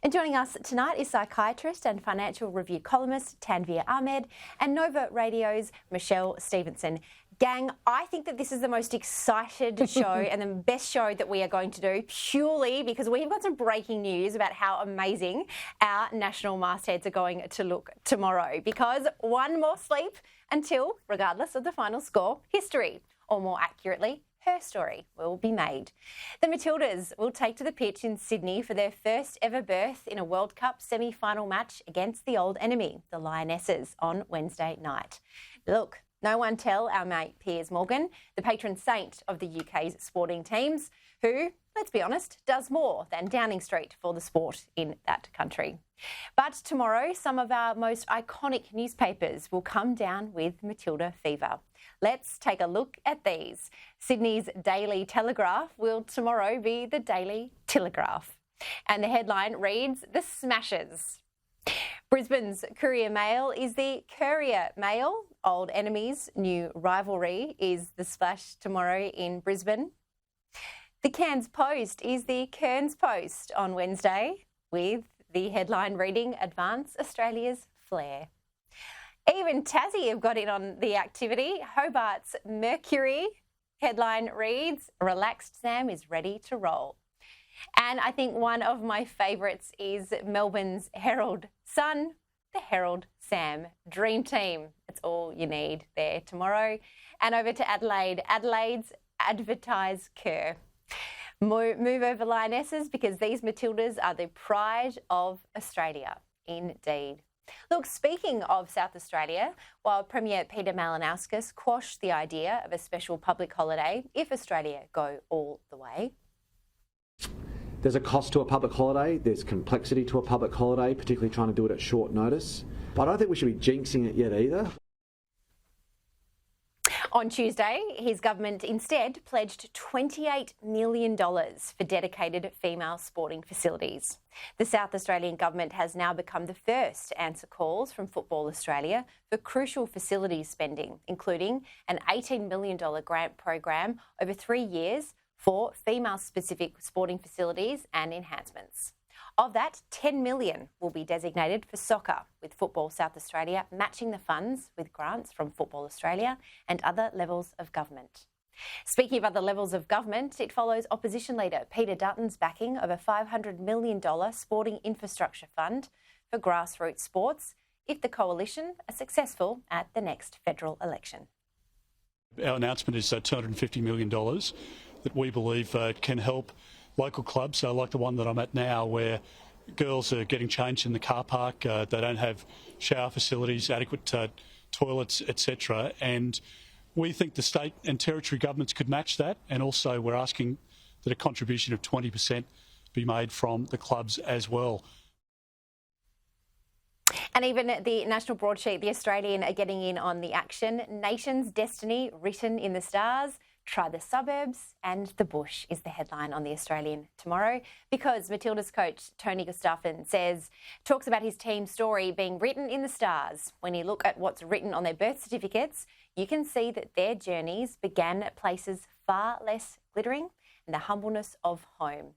And joining us tonight is psychiatrist and Financial Review columnist Tanveer Ahmed and Nova Radio's Michelle Stevenson. Gang, I think that this is the most excited show and the best show that we are going to do, purely because we've got some breaking news about how amazing our national mastheads are going to look tomorrow. Because one more sleep until, regardless of the final score, history, or more accurately, her story will be made. The Matildas will take to the pitch in Sydney for their first ever berth in a World Cup semi-final match against the old enemy, the Lionesses, on Wednesday night. Look, no one tell our mate Piers Morgan, the patron saint of the UK's sporting teams, who, let's be honest, does more than Downing Street for the sport in that country. But tomorrow, some of our most iconic newspapers will come down with Matilda fever. Let's take a look at these. Sydney's Daily Telegraph will tomorrow be the Daily Telegraph. And the headline reads, The Smashers. Brisbane's Courier Mail is the Courier Mail. Old enemies, new rivalry is the splash tomorrow in Brisbane. The Cairns Post is the Cairns Post on Wednesday, with the headline reading, Advance Australia's Flair. Even Tassie have got in on the activity. Hobart's Mercury headline reads, Relaxed Sam is ready to roll. And I think one of my favourites is Melbourne's Herald Sun, the Herald Sam Dream Team. It's all you need there tomorrow. And over to Adelaide. Adelaide's Advertise Kerr. Move over Lionesses, because these Matildas are the pride of Australia, indeed. Look, speaking of South Australia, while Premier Peter Malinauskas quashed the idea of a special public holiday if Australia go all the way. There's a cost to a public holiday, there's complexity to a public holiday, particularly trying to do it at short notice. But I don't think we should be jinxing it yet either. On Tuesday, his government instead pledged $28 million for dedicated female sporting facilities. The South Australian government has now become the first to answer calls from Football Australia for crucial facilities spending, including an $18 million grant program over 3 years for female-specific sporting facilities and enhancements. Of that, $10 million will be designated for soccer, with Football South Australia matching the funds with grants from Football Australia and other levels of government. Speaking of other levels of government, it follows opposition leader Peter Dutton's backing of a $500 million sporting infrastructure fund for grassroots sports if the coalition are successful at the next federal election. Our announcement is $250 million that we believe can help local clubs, like the one that I'm at now, where girls are getting changed in the car park, they don't have shower facilities, adequate toilets, etc. And we think the state and territory governments could match that, and also we're asking that a contribution of 20% be made from the clubs as well. And even the national broadsheet, The Australian, are getting in on the action. Nation's destiny written in the stars. Try the suburbs and the bush is the headline on The Australian tomorrow, because Matilda's coach Tony Gustafsson talks about his team's story being written in the stars. When you look at what's written on their birth certificates, you can see that their journeys began at places far less glittering than the humbleness of home.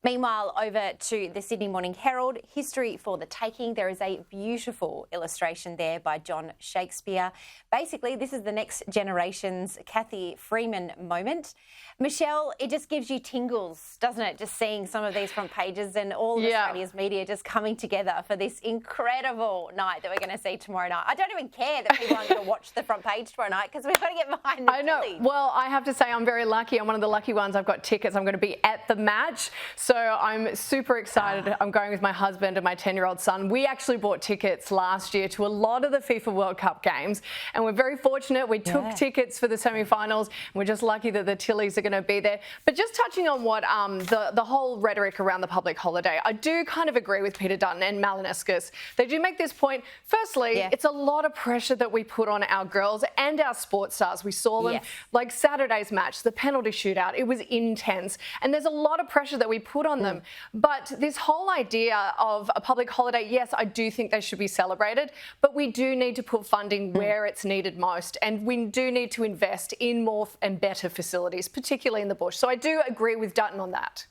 Meanwhile, over to the Sydney Morning Herald, history for the taking. There is a beautiful illustration there by John Shakespeare. Basically, this is the next generation's Cathy Freeman moment. Michelle, it just gives you tingles, doesn't it? Just seeing some of these front pages and all of Australia's media just coming together for this incredible night that we're going to see tomorrow night. I don't even care that people aren't going to watch the front page tomorrow night, because we've got to get behind the I know. Tilly. Well, I have to say I'm very lucky. I'm one of the lucky ones. I've got tickets. I'm going to be at the match. So I'm super excited. I'm going with my husband and my 10-year-old son. We actually bought tickets last year to a lot of the FIFA World Cup games, and we're very fortunate. We took tickets for the semi-finals, and we're just lucky that the Tillies are going to be there. But just touching on what the whole rhetoric around the public holiday, I do kind of agree with Peter Dutton and Malinauskas. They do make this point. Firstly, it's a lot of pressure that we put on our girls and our sports stars. We saw them like Saturday's match, the penalty shootout. It was intense, and there's a lot of pressure that we put on them. But this whole idea of a public holiday, yes, I do think they should be celebrated, but we do need to put funding where it's needed most, and we do need to invest in more and better facilities, particularly in the bush. So I do agree with Dutton on that.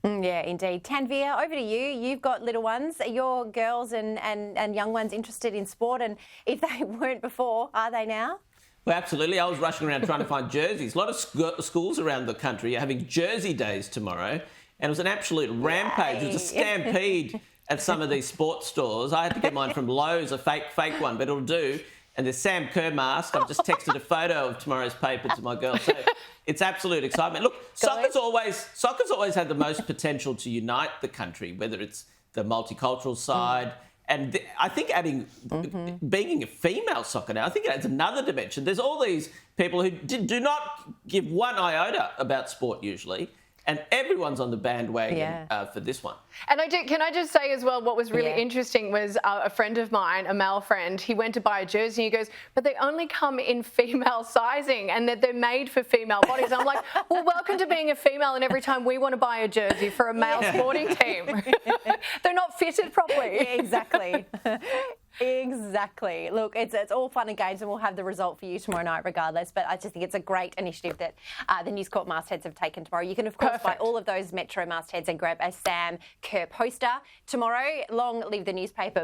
Yeah, indeed. Tanvir, over to you. You've got little ones. Are your girls and young ones interested in sport? And if they weren't before, are they now? Well, absolutely. I was rushing around trying to find jerseys. A lot of schools around the country are having jersey days tomorrow. And it was an absolute rampage. It was a stampede at some of these sports stores. I had to get mine from Lowe's, a fake one, but it'll do. And there's Sam Kerr mask. I've just texted a photo of tomorrow's paper to my girls. So it's absolute excitement. Look, soccer's always had the most potential to unite the country, whether it's the multicultural side. And I think being a female soccer now, I think it adds another dimension. There's all these people who do not give one iota about sport usually. And everyone's on the bandwagon for this one. And can I just say as well, what was really interesting was a friend of mine, a male friend, he went to buy a jersey and he goes, but they only come in female sizing and that they're made for female bodies. I'm like, well, welcome to being a female, and every time we want to buy a jersey for a male sporting team, they're not fitted properly. Yeah, exactly. Exactly. Look, it's all fun and games, and we'll have the result for you tomorrow night regardless. But I just think it's a great initiative that the News Corp mastheads have taken tomorrow. You can, of course, buy all of those Metro mastheads and grab a Sam Kerr poster tomorrow. Long live the newspaper.